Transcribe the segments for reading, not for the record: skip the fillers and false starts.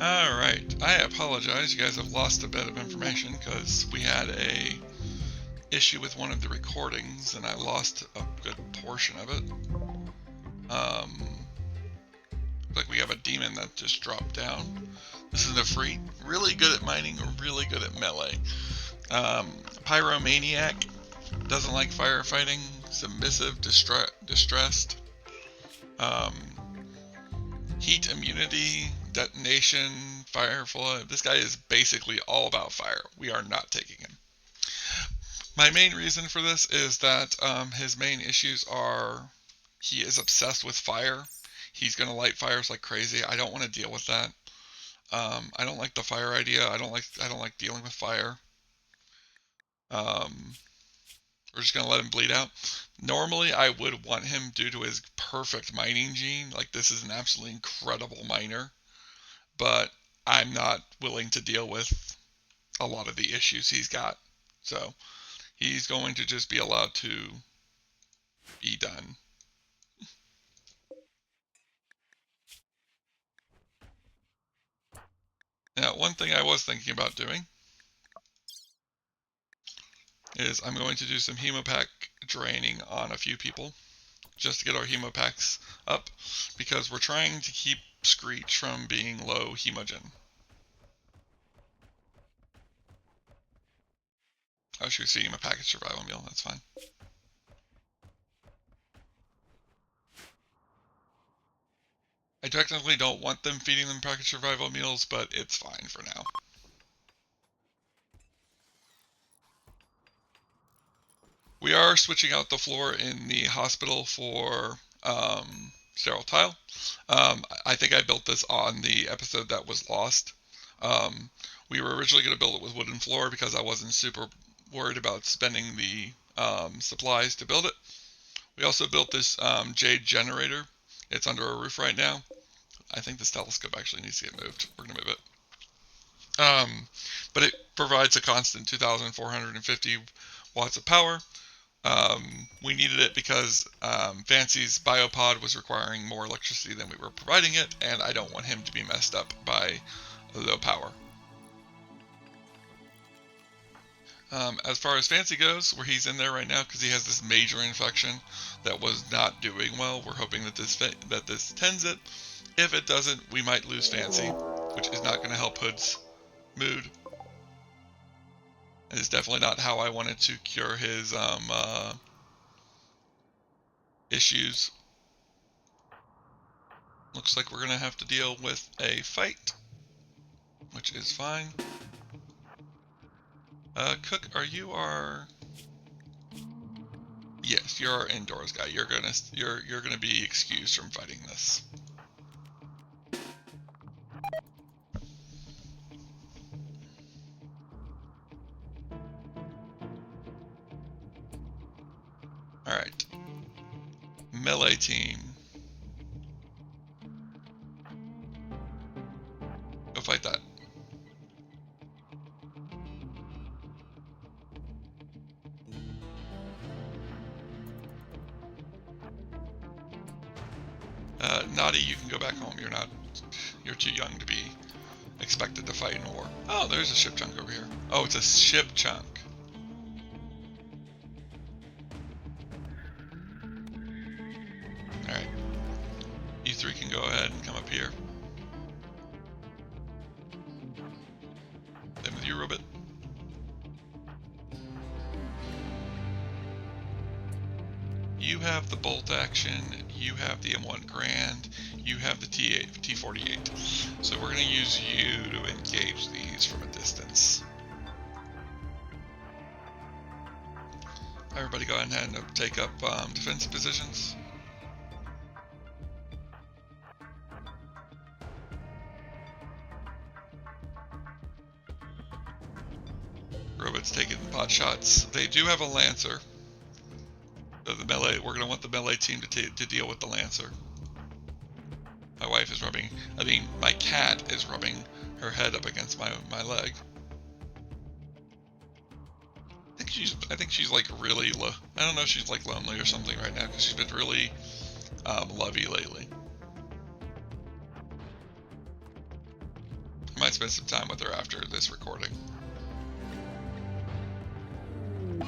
Alright, I apologize. You guys have lost a bit of information because we had a issue with one of the recordings and I lost a good portion of it. Like we have a demon that just dropped down. This is a free, really good at mining, really good at melee. Pyromaniac, doesn't like firefighting, submissive, distressed. Heat immunity, detonation, fire flood. This guy is basically all about fire. We are not taking him. My main reason for this is that his main issues are he is obsessed with fire. He's going to light fires like crazy. I don't want to deal with that. I don't like the fire idea. I don't like dealing with fire. We're just going to let him bleed out. Normally, I would want him due to his perfect mining gene. Like, this is an absolutely incredible miner. But I'm not willing to deal with a lot of the issues he's got. So, he's going to just be allowed to be done. Now, one thing I was thinking about doing is I'm going to do some hemopack draining on a few people just to get our hemopacks up because we're trying to keep Screech from being low hemogen. Oh, should we see him a package survival meal? That's fine. I technically don't want them feeding them package survival meals, but it's fine for now. We are switching out the floor in the hospital for sterile tile. I think I built this on the episode that was lost. We were originally going to build it with wooden floor because I wasn't super worried about spending the supplies to build it. We also built this jade generator. It's under a roof right now. I think this telescope actually needs to get moved. We're going to move it. But it provides a constant 2,450 watts of power. We needed it because Fancy's biopod was requiring more electricity than we were providing it, and I don't want him to be messed up by low power. As far as Fancy goes, where he's in there right now because he has this major infection that was not doing well, we're hoping that this tends it. If it doesn't, we might lose Fancy, which is not going to help Hood's mood. It is definitely not how I wanted to cure his issues. Looks like we're going to have to deal with a fight, which is fine. Cook, you our... Yes, you're our indoors guy. You're gonna be excused from fighting this. Alright. Melee team. Go fight that. Naughty, you can go back home. You're too young to be expected to fight in war. Oh, there's a ship chunk over here. Oh, it's a ship chunk. Alright. You three can go ahead and come up here. Same with you, Robot. You have the bolt action, you have the M1 Grand, you have the T48. So we're going to use you to engage these from a distance. Everybody go ahead and take up defensive positions. Robot's taking pot shots. They do have a Lancer. So the melee, we're going to want the melee team to deal with the Lancer. My wife is rubbing, my cat is rubbing her head up against my leg. I think she's like really I don't know if she's like lonely or something right now because she's been really lovey lately. might spend some time with her after this recording. What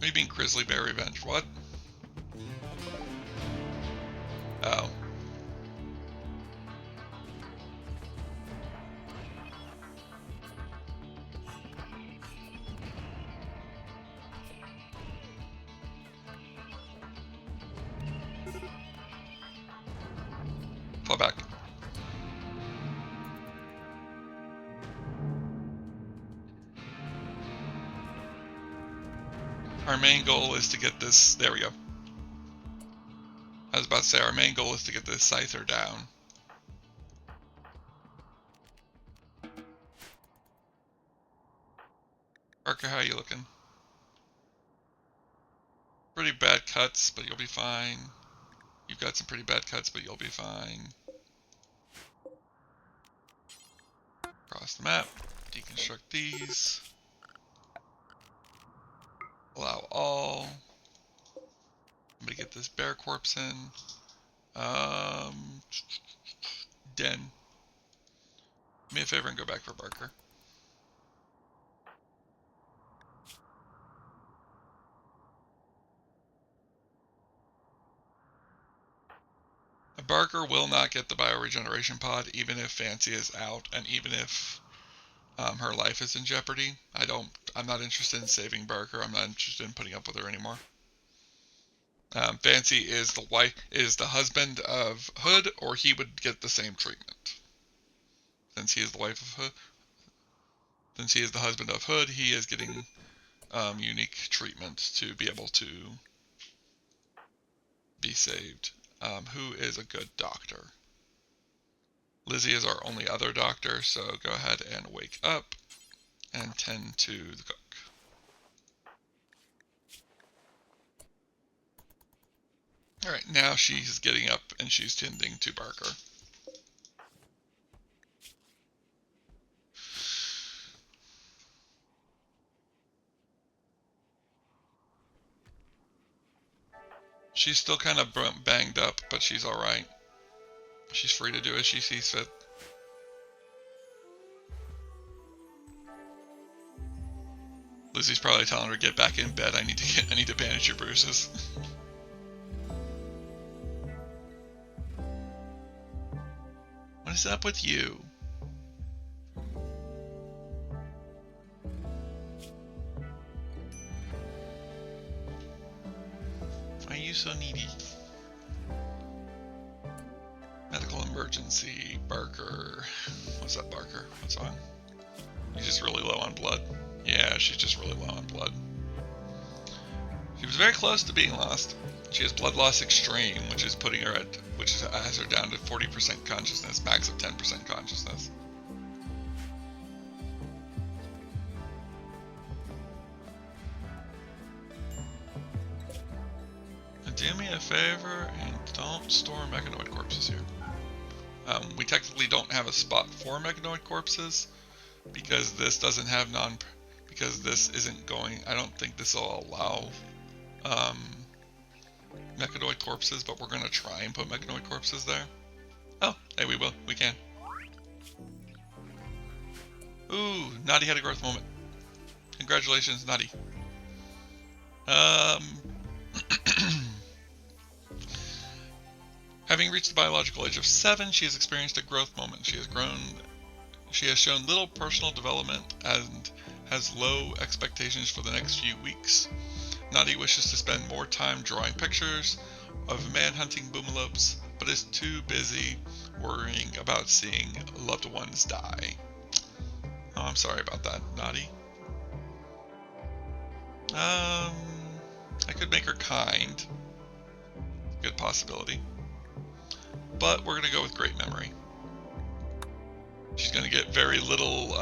do you mean Grizzly Bear Revenge? What? Oh. Fall back. Our main goal is to get this... There we go. I was about to say, our main goal is to get this Scyther down. Parker, how are you looking? Pretty bad cuts, but you'll be fine. You've got some pretty bad cuts, but you'll be fine. Across the map. Deconstruct these. Allow all. I'm gonna get this bear corpse in. Den. Do me a favor and go back for Barker. Barker will not get the bioregeneration pod, even if Fancy is out, and even if her life is in jeopardy. I'm not interested in saving Barker. I'm not interested in putting up with her anymore. Fancy is the husband of Hood, or he would get the same treatment. Since he is the wife of Hood, since he is the husband of Hood, he is getting unique treatment to be able to be saved. Who is a good doctor? Lizzie is our only other doctor, so go ahead and wake up and tend to the cook. Alright, now she's getting up and she's tending to Barker. She's still kind of banged up, but she's alright. She's free to do as she sees fit. Lizzie's probably telling her to get back in bed. I need to bandage your bruises. What is up with you? Why are you so needy? Medical emergency, Barker. What's up, Barker? What's on? You're just really low on blood. Yeah, she's just really low on blood. She was very close to being lost. She has blood loss extreme, which is has her down to 40% consciousness, max of 10% consciousness. And do me a favor and don't store mechanoid corpses here. We technically don't have a spot for mechanoid corpses because this doesn't have because this isn't going. I don't think this will allow mechanoid corpses, but we're gonna try and put mechanoid corpses there. Oh, hey, we will. We can. Ooh, Naughty had a growth moment. Congratulations, Naughty. Having reached the biological age of 7, she has experienced a growth moment. She has shown little personal development and has low expectations for the next few weeks. Naughty wishes to spend more time drawing pictures of man-hunting boomalopes, but is too busy worrying about seeing loved ones die. Oh, I'm sorry about that, Naughty. I could make her kind. Good possibility. But we're going to go with great memory. She's going to get very little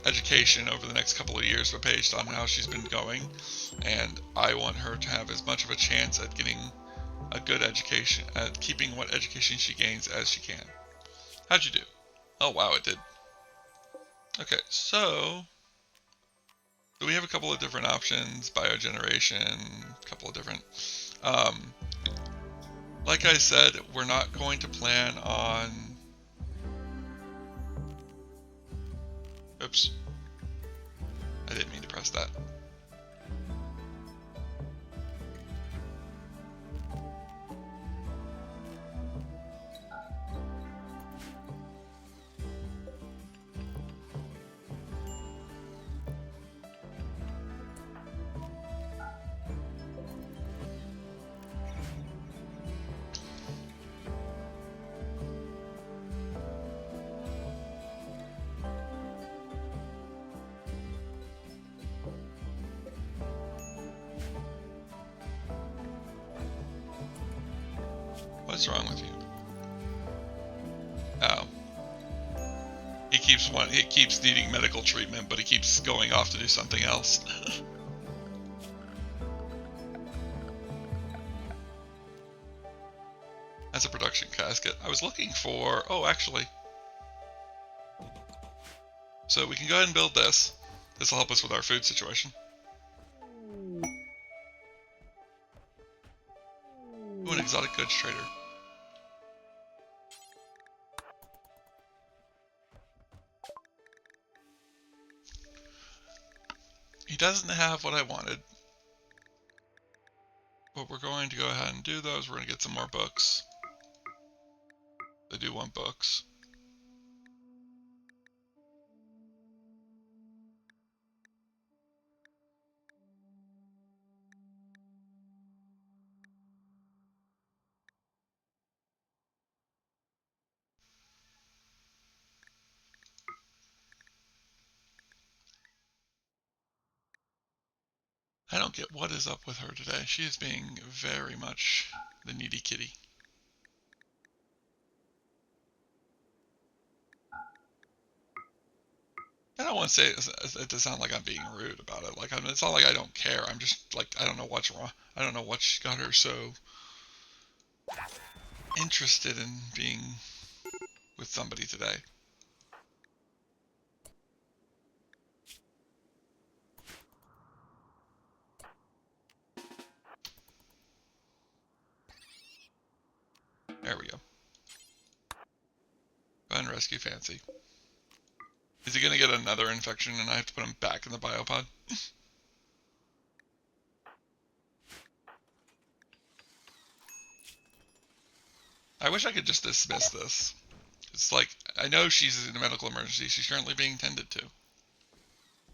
education over the next couple of years, but based on how she's been going, and I want her to have as much of a chance at getting a good education, at keeping what education she gains as she can. How'd you do? Oh wow, it did. Okay, so we have a couple of different options, biogeneration, a couple of different, like I said, we're not going to plan on Oops. I didn't mean to press that. What's wrong with you? Oh. He keeps needing medical treatment, but he keeps going off to do something else. That's a production casket. I was looking for... Oh, actually. So we can go ahead and build this. This will help us with our food situation. Ooh, an exotic goods trader. He doesn't have what I wanted. But we're going to go ahead and do those. We're going to get some more books. They do want books. I don't get what is up with her today. She is being very much the needy kitty. I don't want to say it to sound like I'm being rude about it. Like, I mean, it's not like I don't care. I'm just like, I don't know what's wrong. I don't know what got her so interested in being with somebody today. There we go. Go ahead and rescue Fancy. Is he going to get another infection and I have to put him back in the biopod? I wish I could just dismiss this. It's like, I know she's in a medical emergency. She's currently being tended to.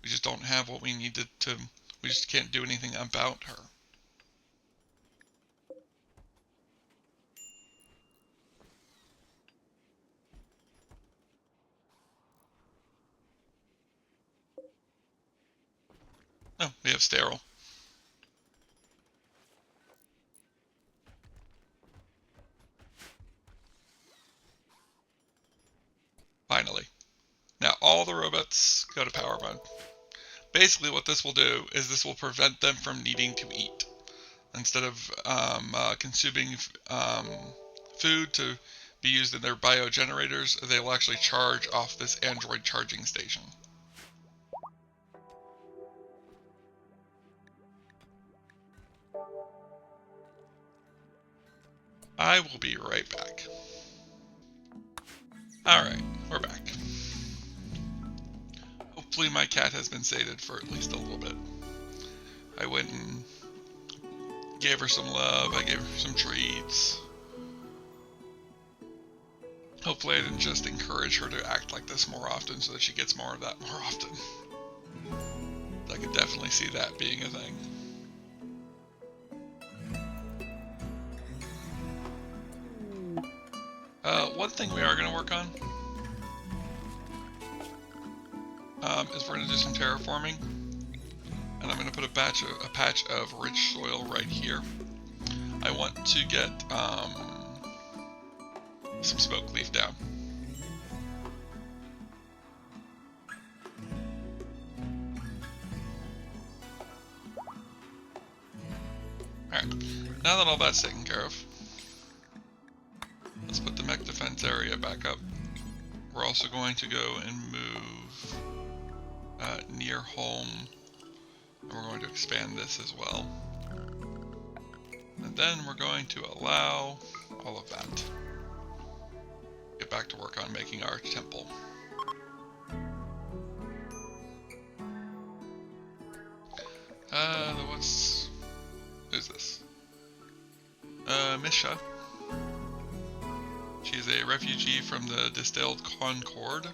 We just don't have what we needed to... We just can't do anything about her. Oh, we have sterile. Finally. Now all the robots go to power mode. Basically what this will do is this will prevent them from needing to eat. Instead of consuming food to be used in their biogenerators, they will actually charge off this android charging station. I will be right back. Alright, we're back. Hopefully my cat has been sated for at least a little bit. I went and gave her some love, I gave her some treats. Hopefully I didn't just encourage her to act like this more often so that she gets more of that more often. I could definitely see that being a thing. One thing we are going to work on is we're going to do some terraforming. And I'm going to put a patch of rich soil right here. I want to get some smoke leaf down. Alright, now that all that's taken care of, let's put the mech defense area back up. We're also going to go and move near home, and we're going to expand this as well. And then we're going to allow all of that. Get back to work on making our temple. Who's this? Misha. She's a refugee from the distilled Concord.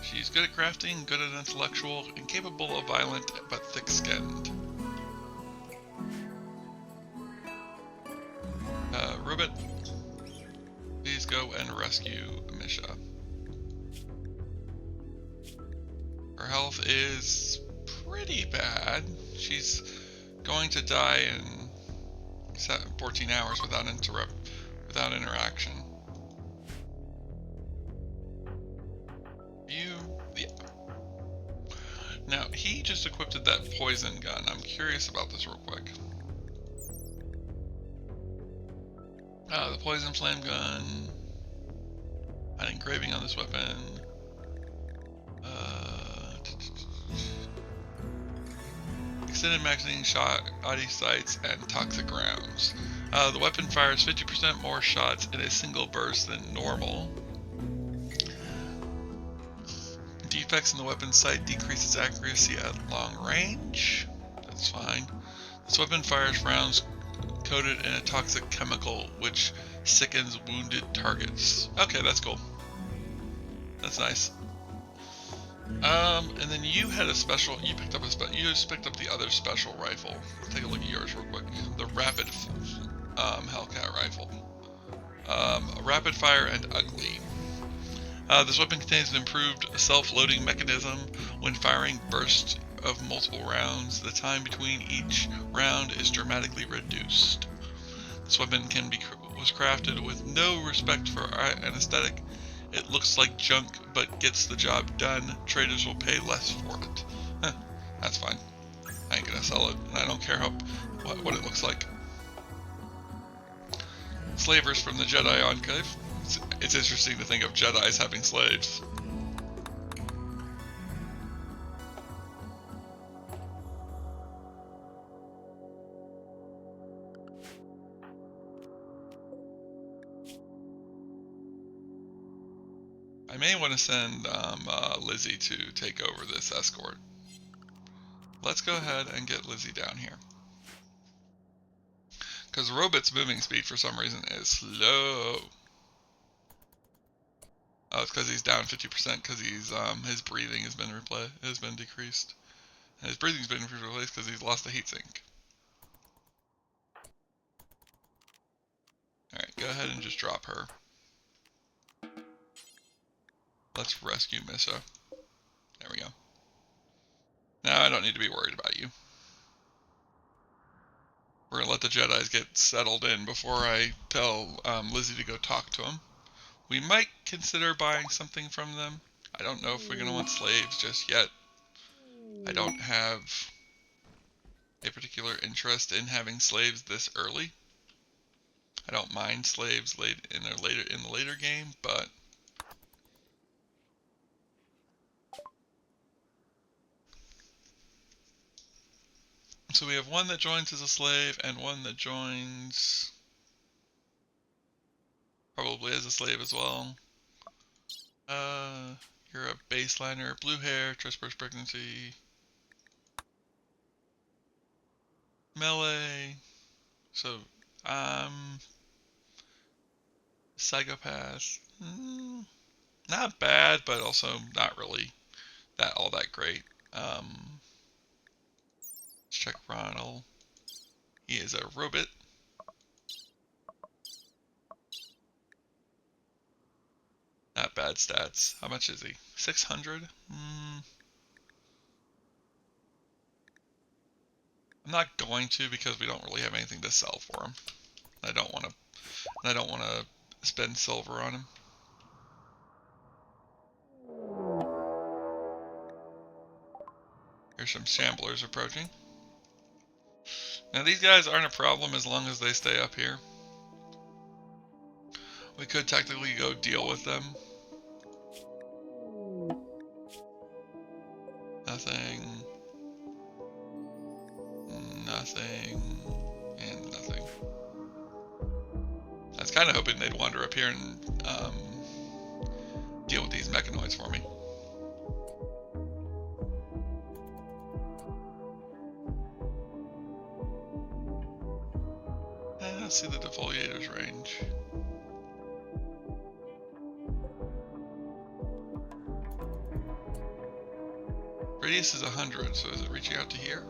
She's good at crafting, good at intellectual, and capable of violent but thick-skinned. Robot, please go and rescue Misha. Her health is pretty bad. She's going to die in 14 hours without interaction. Yeah. Now, he just equipped that poison gun. I'm curious about this real quick. The poison flame gun. An engraving on this weapon. Extended magazine shot, body sights, and toxic rounds. The weapon fires 50% more shots in a single burst than normal. Defects in the weapon sight decreases accuracy at long range. That's fine. This weapon fires rounds coated in a toxic chemical which sickens wounded targets. Okay, that's cool. That's nice. And then you had a special. You picked up the other special rifle. Let's take a look at yours real quick. The rapid Hellcat rifle. Rapid fire and ugly. This weapon contains an improved self-loading mechanism. When firing bursts of multiple rounds, the time between each round is dramatically reduced. This weapon was crafted with no respect for an aesthetic. It looks like junk, but gets the job done. Traders will pay less for it. That's fine. I ain't gonna sell it, and I don't care what it looks like. Slavers from the Jedi Enclave. It's interesting to think of Jedis having slaves. I may want to send Lizzie to take over this escort. Let's go ahead and get Lizzie down here. Because Robot's moving speed for some reason is slow. Oh, it's because he's down 50% because his breathing has been decreased. And his breathing's been replaced because he's lost the heatsink. Alright, go ahead and just drop her. Let's rescue Misha. There we go. Now I don't need to be worried about you. We're going to let the Jedis get settled in before I tell Lizzie to go talk to them. We might consider buying something from them. I don't know if we're going to want slaves just yet. I don't have a particular interest in having slaves this early. I don't mind slaves in the later game, but so we have one that joins as a slave and one that joins probably as a slave as well. You're a baseliner, blue hair, trespass pregnancy, melee. So, psychopath. Not bad, but also not really all that great. Let's check Ronald. He is a robot. Not bad stats. How much is he? 600? I'm not going to because we don't really have anything to sell for him. I don't want to spend silver on him. Here's some shamblers approaching. Now these guys aren't a problem as long as they stay up here. We could technically go deal with them. Nothing. Nothing. And nothing. I was kind of hoping they'd wander up here and deal with these mechanoids for me. Let's see the defoliator's range. Radius is 100, so is it reaching out to here?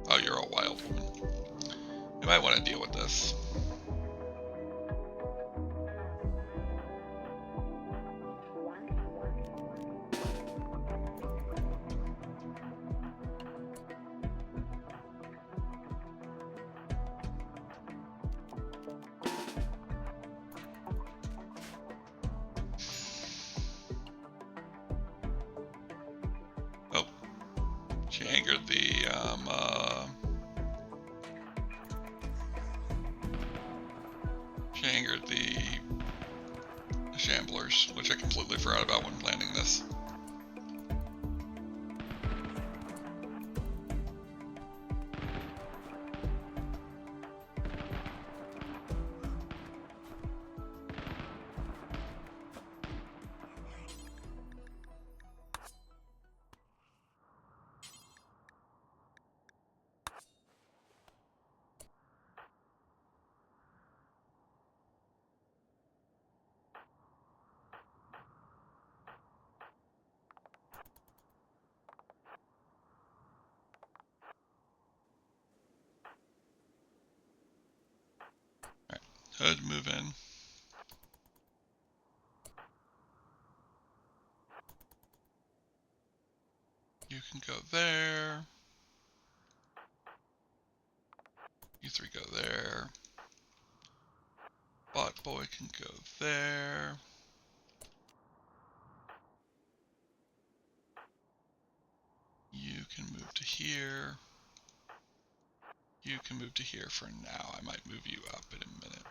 Oh, you're a wild woman. You might want to deal with this. Oh, she angered the Shamblers, which I completely forgot about when planning this. Hood, move in. You can go there. You three go there. Bot boy can go there. You can move to here. You can move to here for now. I might move you up in a minute.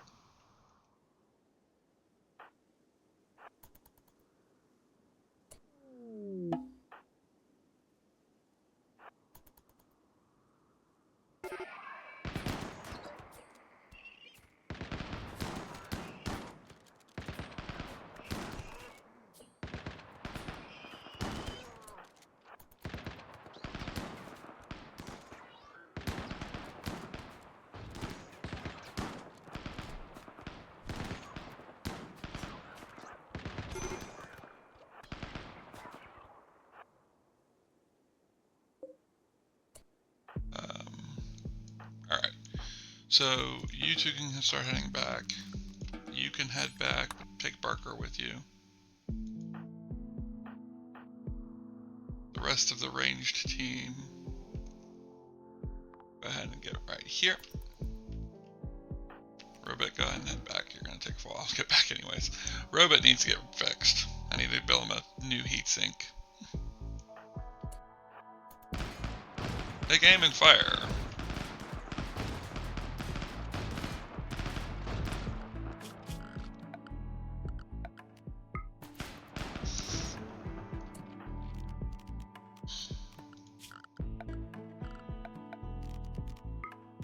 Alright, so you two can start heading back. You can head back, take Barker with you. The rest of the ranged team, go ahead and get right here. Robot, go ahead and head back. You're going to take a while to get back anyways. Robot needs to get fixed. I need to build him a new heatsink. Take aim and fire.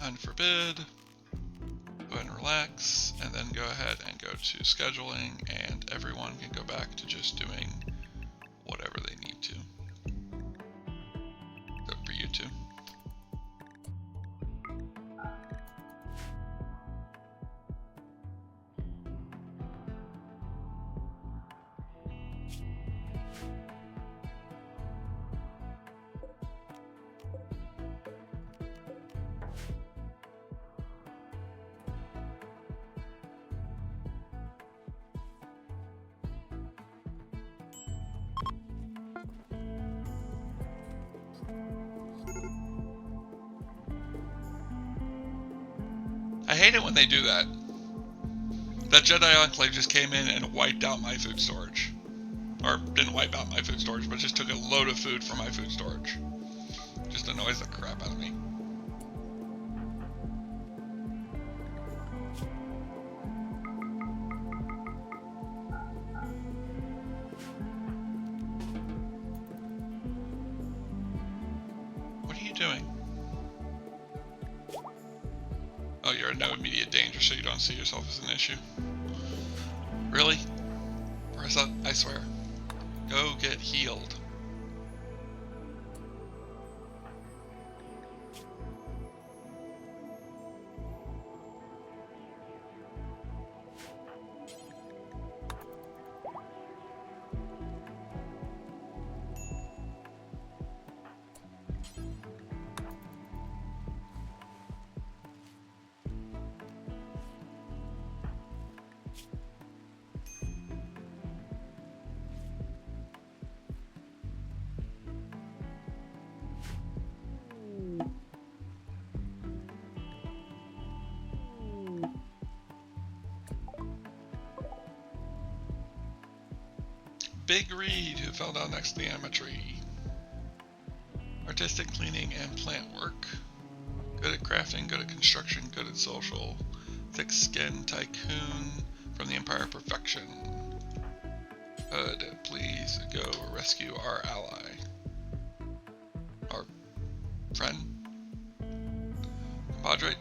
Unforbid. Go ahead and relax, and then go ahead and go to scheduling, and everyone can go back to just doing whatever they need to. Except for you two. I hate it when they do that. That Jedi Enclave just came in and wiped out my food storage. Or didn't wipe out my food storage, but just took a load of food from my food storage. Just annoys the crap out of me. What are you doing? Oh, you're in no immediate danger, so you don't see yourself as an issue. Really? I swear. Go get healed. Big Reed, who fell down next to the anima tree. Artistic, cleaning, and plant work. Good at crafting, good at construction, good at social. Thick skin tycoon from the Empire of Perfection. Hood, please go rescue our ally. Our friend. Compadre.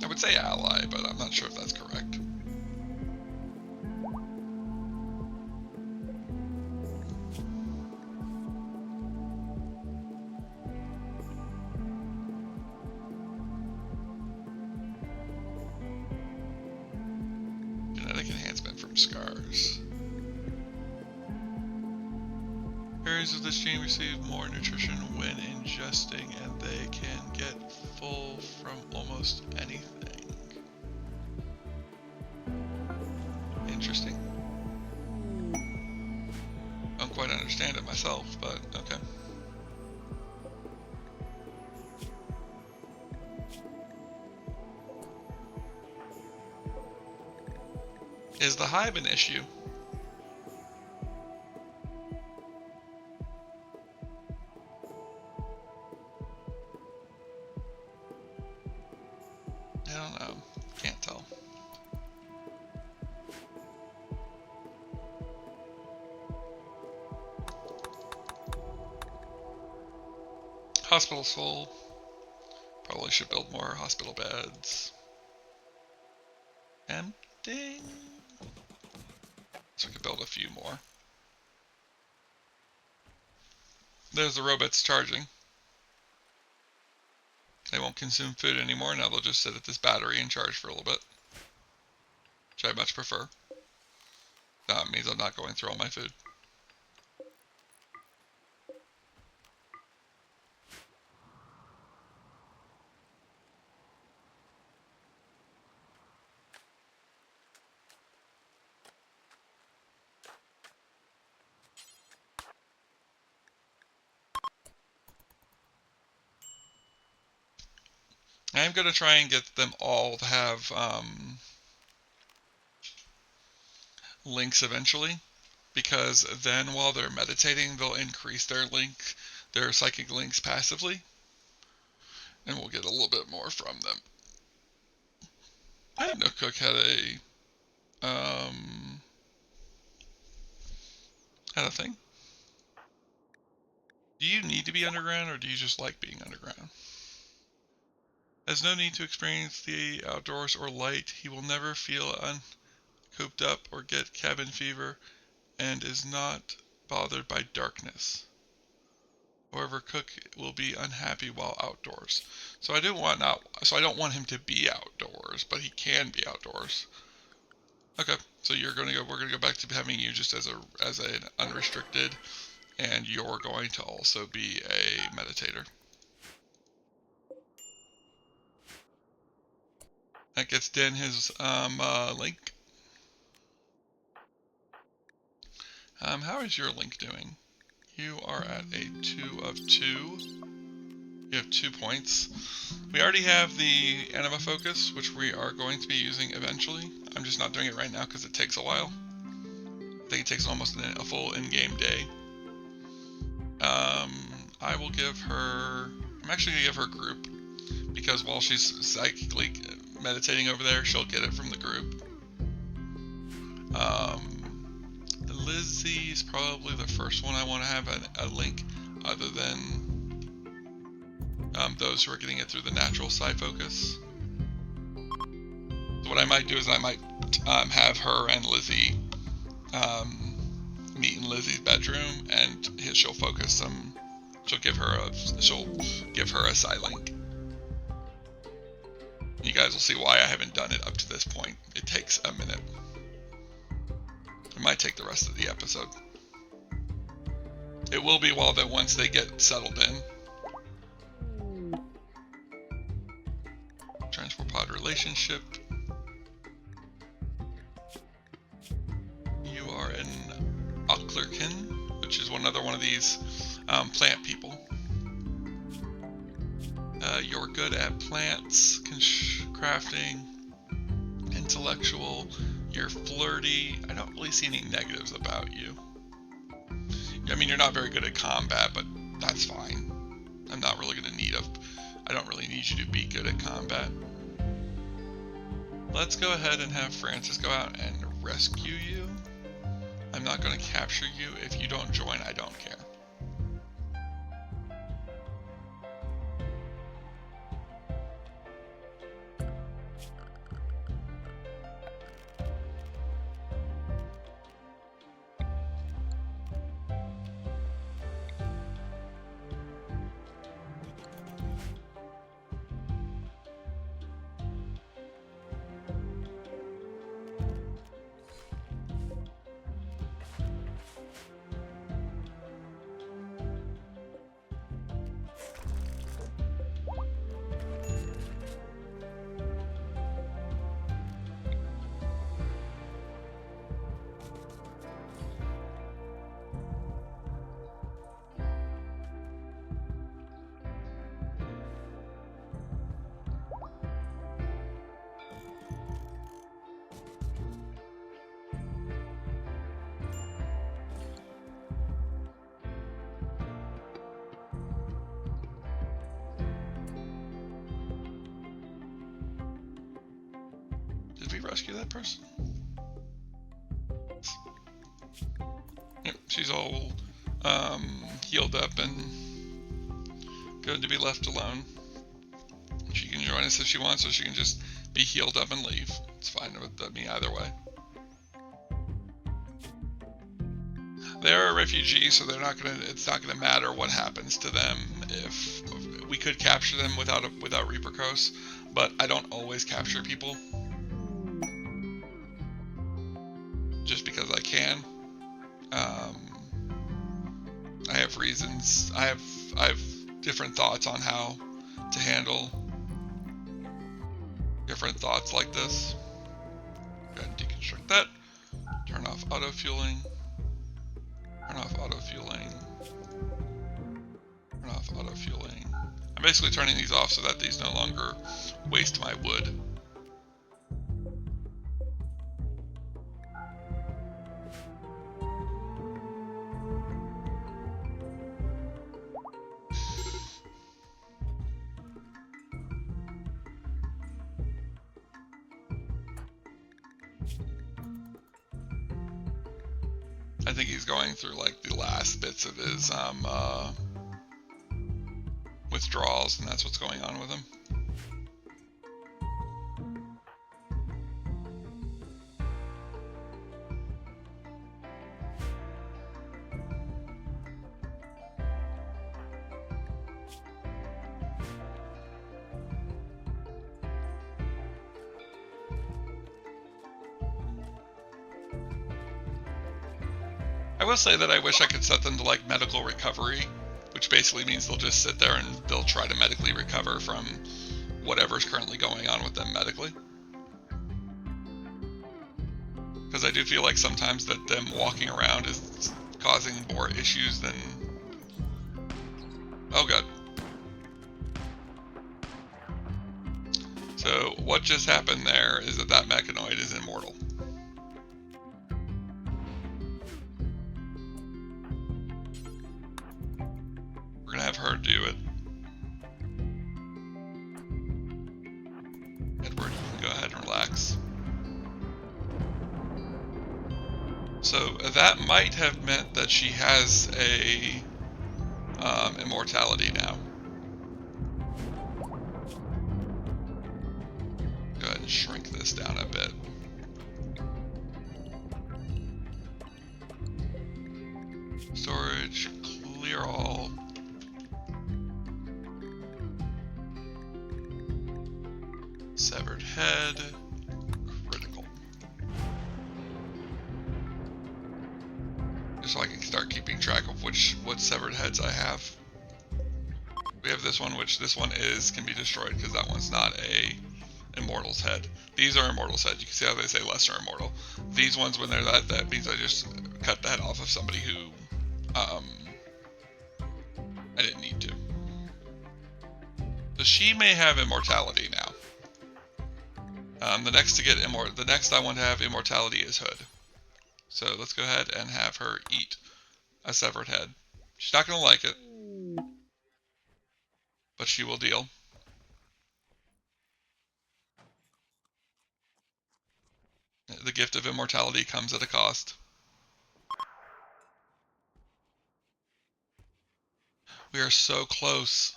I would say ally, but I'm not sure if that's correct. Genetic enhancement from scars. Areas of this gene receive more nutrition when ingesting, and they can get full from almost anything. Interesting. Don't quite understand it myself, but okay. Is the hive an issue? I don't know. Can't tell. Hospital's full. Probably should build more hospital beds. Empty. So we could build a few more. There's the robots charging. They won't consume food anymore. Now they'll just sit at this battery and charge for a little bit, which I much prefer. That means I'm not going through all my food. I'm going to try and get them all to have links eventually, because then while they're meditating, they'll increase their psychic links passively, and we'll get a little bit more from them. I didn't know Cook had a thing. Do you need to be underground, or do you just like being underground? Has no need to experience the outdoors or light. He will never feel cooped up or get cabin fever, and is not bothered by darkness. However, Cook will be unhappy while outdoors. So I don't want him to be outdoors, but he can be outdoors. Okay, so we're gonna go back to having you just as an unrestricted, and you're going to also be a meditator. That gets Den his link. How is your link doing? You are at a 2 of 2. You have 2 points. We already have the anima focus, which we are going to be using eventually. I'm just not doing it right now because it takes a while. I think it takes almost a full in-game day. I will give her... I'm actually going to give her group, because while she's psychically meditating over there, she'll get it from the group. Lizzie's probably the first one I want to have a link, other than those who are getting it through the natural side focus. So what I might do is I might have her and Lizzie meet in Lizzie's bedroom, and she'll focus some. She'll give her a side link. You guys will see why I haven't done it up to this point. It takes a minute. It might take the rest of the episode. It will be once they get settled in. Transport pod relationship. You are an Ocklerkin, which is another one of these plant people. You're good at plants, crafting, and intellectual, you're flirty. I don't really see any negatives about you. I mean, you're not very good at combat, but that's fine. I'm not really going to need I don't really need you to be good at combat. Let's go ahead and have Francis go out and rescue you. I'm not going to capture you. If you don't join, I don't care. Did we rescue that person? Yep, she's all healed up and good to be left alone. She can join us if she wants, or she can just be healed up and leave. It's fine with me either way. They're a refugee, so they're not gonna. It's not gonna matter what happens to them. If we could capture them without repercos, but I don't always capture people. Just because I can. I have reasons. I have different thoughts on how to handle different thoughts like this. Go ahead and deconstruct that. Turn off auto fueling. Turn off auto fueling. Turn off auto fueling. I'm basically turning these off so that these no longer waste my wood. I think he's going through like the last bits of his withdrawals, and that's what's going on with him. I will say that I wish I could set them to like medical recovery, which basically means they'll just sit there and they'll try to medically recover from whatever's currently going on with them medically. Because I do feel like sometimes that them walking around is causing more issues than... Oh god. So what just happened there is that mechanoid is immortal. We're gonna have her do it. Edward, you can go ahead and relax. So that might have meant that she has a immortality now. Go ahead and shrink this down a bit. Storage, clear all. Severed head, critical. Just so I can start keeping track of what severed heads I have. We have this one, which this one can be destroyed because that one's not a immortal's head. These are immortal's heads. You can see how they say lesser immortal. These ones, when they're that means I just cut the head off of somebody who I didn't need to. So she may have immortality now. The next I want to have immortality is Hood. So let's go ahead and have her eat a severed head. She's not going to like it, but she will deal. The gift of immortality comes at a cost. We are so close.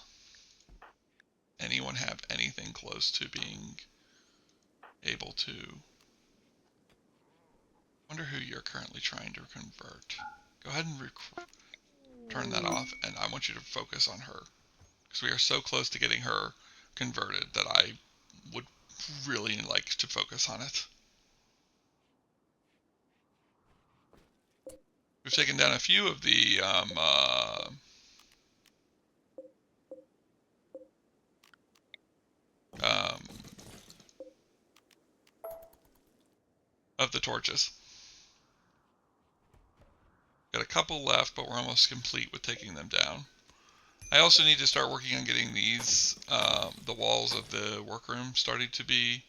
Anyone have anything close to being able to... Wonder who you're currently trying to convert. Go ahead and turn that off, and I want you to focus on her. Because we are so close to getting her converted that I would really like to focus on it. We've taken down a few of the of the torches. Got a couple left, but we're almost complete with taking them down. I also need to start working on getting these, the walls of the workroom starting to be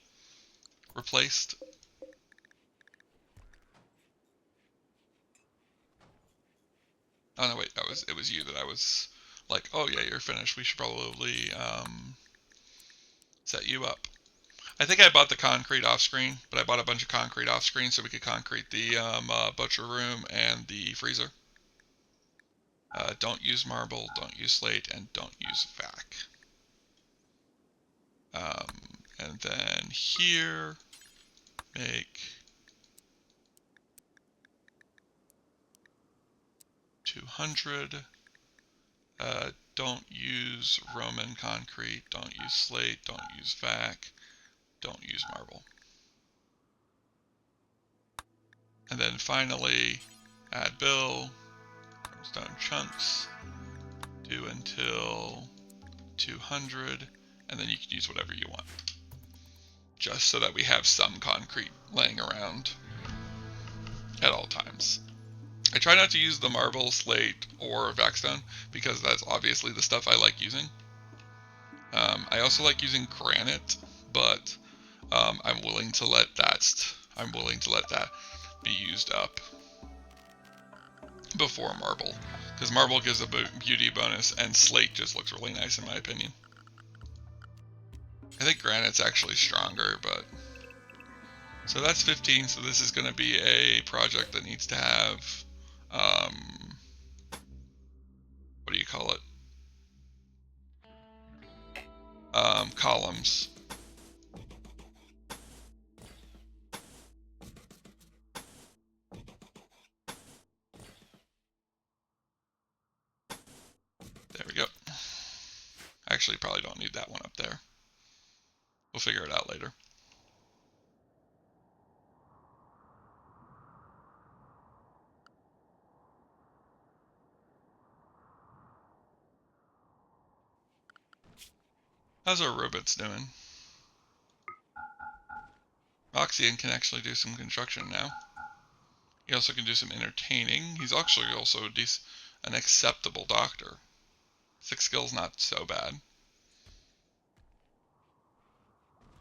replaced. Oh no, wait, it was you that I was like, oh yeah, you're finished. We should probably set you up. I think I bought the concrete off screen, but I bought a bunch of concrete off screen so we could concrete the butcher room and the freezer. Don't use marble, don't use slate, and don't use vac. And then here, make 200. Don't use Roman concrete, don't use slate, don't use vac, don't use marble. And then finally, add bill, stone chunks, do until 200, and then you can use whatever you want. Just so that we have some concrete laying around at all times. I try not to use the marble, slate, or vac-stone because that's obviously the stuff I like using. I also like using granite, but I'm willing to let that be used up before marble, because marble gives a beauty bonus, and slate just looks really nice in my opinion. I think granite's actually stronger, but so that's 15. So this is going to be a project that needs to have what do you call it? Columns. There we go. Actually, probably don't need that one up there. We'll figure it out later. How's our robots doing? Oxian can actually do some construction now. He also can do some entertaining. He's actually also an acceptable doctor. 6 skills, not so bad.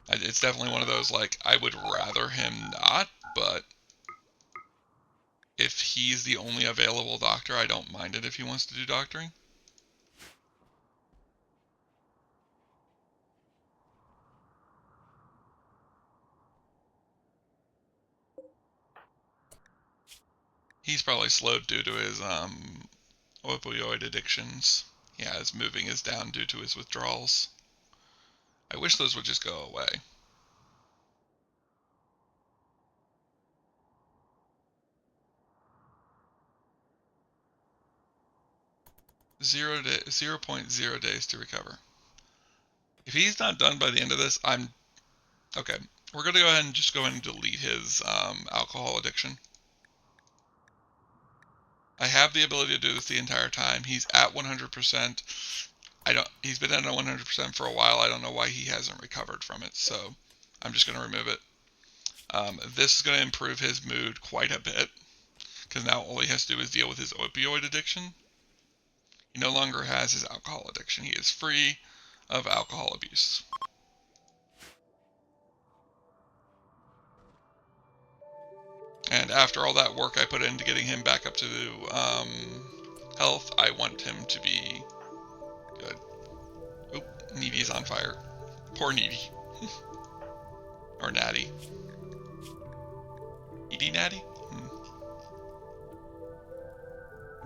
It's definitely one of those, like, I would rather him not, but if he's the only available doctor, I don't mind it if he wants to do doctoring. He's probably slowed due to his opioid addictions. Yeah, his moving is down due to his withdrawals. I wish those would just go away. 0.0 days to recover. If he's not done by the end of this, I'm okay. We're gonna go ahead and delete his alcohol addiction. I have the ability to do this the entire time. He's at 100%. He's been at 100% for a while. I don't know why he hasn't recovered from it, so I'm just gonna remove it. This is gonna improve his mood quite a bit, because now all he has to do is deal with his opioid addiction. He no longer has his alcohol addiction. He is free of alcohol abuse. And after all that work I put into getting him back up to health, I want him to be good. Oop, Needy's on fire. Poor Needy. Or Natty. Needy Natty?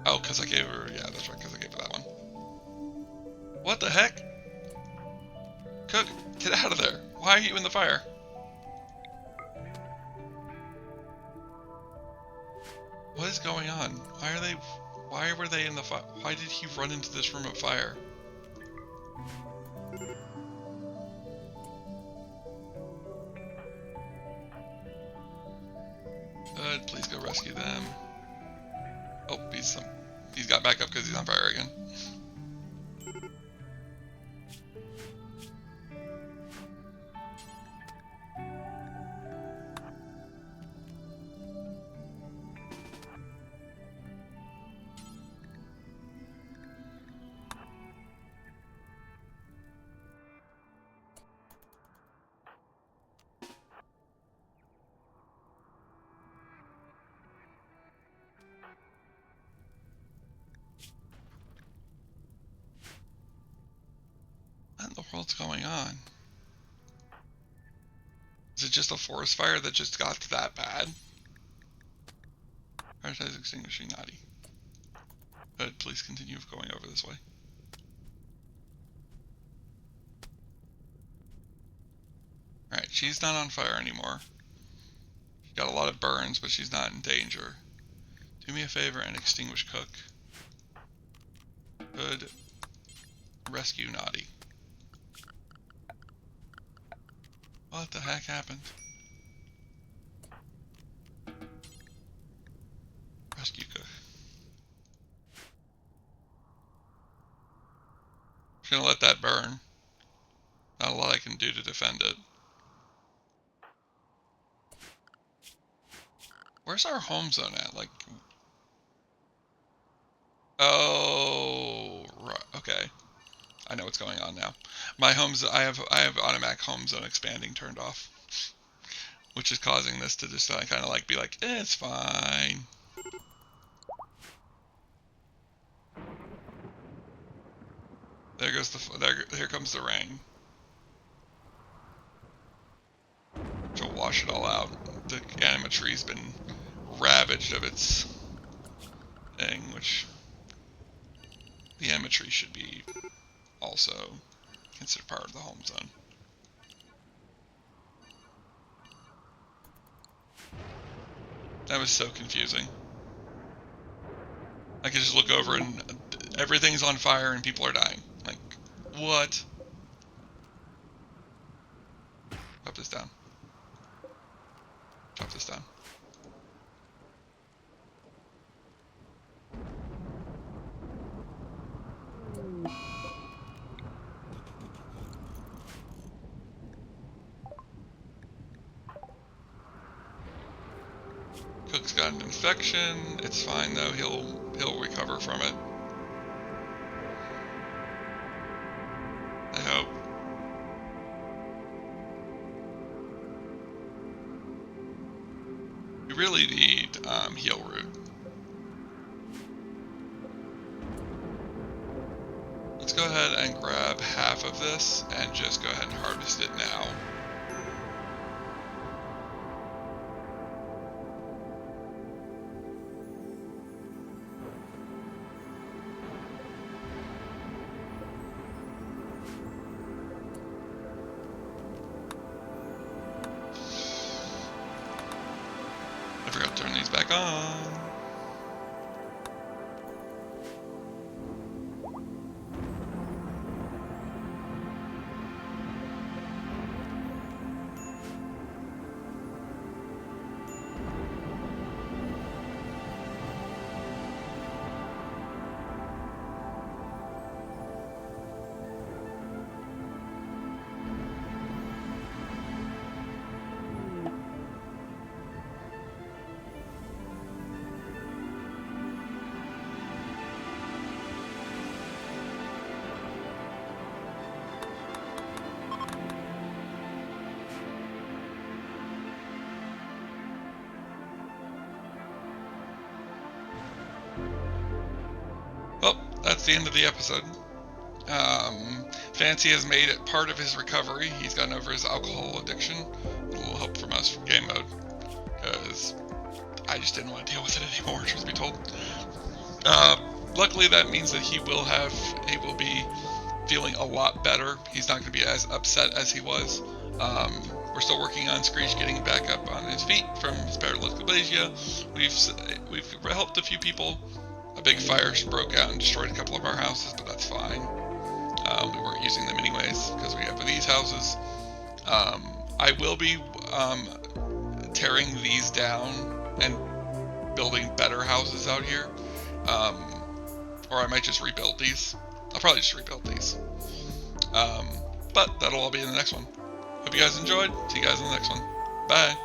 Oh, because I gave her... Yeah, that's right, because I gave her that one. What the heck? Cook, get out of there. Why are you in the fire? What is going on? Why were they in the fire? Why did he run into this room of fire? Good, please go rescue them. Oh, he's got back up because he's on fire again. What in the world's going on? Is it just a forest fire that just got that bad? Prioritize extinguishing Naughty. Good, please continue going over this way. Alright, she's not on fire anymore. She's got a lot of burns, but she's not in danger. Do me a favor and extinguish Cook. Good. Rescue Naughty. What the heck happened? Rescue Cook. Just gonna let that burn. Not a lot I can do to defend it. Where's our home zone at? Like, oh, right, okay. I know what's going on now. My I have automatic home zone expanding turned off, which is causing this to just kind of like be like, it's fine. There goes here comes the rain. Which will wash it all out. The animatree's been ravaged of its thing, which the animatree should be also considered part of the home zone. That was so confusing. I could just look over and everything's on fire and people are dying. Like, what? Drop this down. Drop this down. Cook's got an infection. It's fine though. He'll recover from it. I hope. We really need heal root. Let's go ahead and grab half of this and just go ahead and harvest it now. I forgot to turn these back on. that's the end of the episode. Fancy has made it part of his recovery. He's gotten over his alcohol addiction. With a little help from us from game mode, because I just didn't want to deal with it anymore, truth be told. Luckily, that means that he will be feeling a lot better. He's not going to be as upset as he was. We're still working on Screech getting back up on his feet from his paraplegia. We've helped a few people. A big fire broke out and destroyed a couple of our houses, but that's fine. We weren't using them anyways because we have these houses. I will be tearing these down and building better houses out here. Or I might just rebuild these. I'll probably just rebuild these. But that'll all be in the next one. Hope you guys enjoyed. See you guys in the next one. Bye.